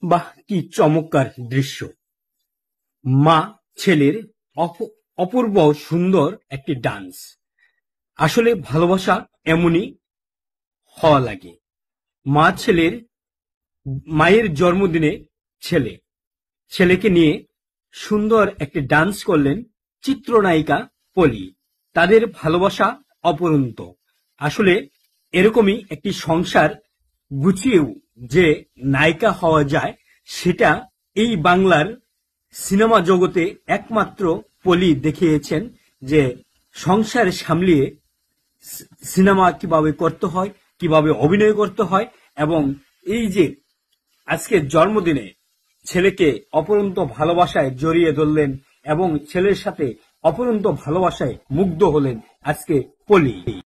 বাহ, কি চমৎকার দৃশ্য! মা ছেলের অপূর্ব সুন্দর একটি ডান্স। আসলে ভালোবাসা এমনই হওয়া লাগে। মা ছেলের মায়ের জন্মদিনে ছেলেকে নিয়ে সুন্দর একটি ডান্স করলেন চিত্রনায়িকা পলি। তাদের ভালোবাসা অপরন্ত। আসলে এরকমই একটি সংসার গুছিয়েও যে নায়িকা হওয়া যায়, সেটা এই বাংলার সিনেমা জগতে একমাত্র পলি দেখিয়েছেন, যে সংসার সামলিয়ে সিনেমা কিভাবে করতে হয়, কিভাবে অভিনয় করতে হয়, এবং এই যে আজকে জন্মদিনে ছেলেকে অপরন্ত ভালোবাসায় জড়িয়ে ধরলেন এবং ছেলের সাথে অপরন্ত ভালোবাসায় মুগ্ধ হলেন আজকে পলি।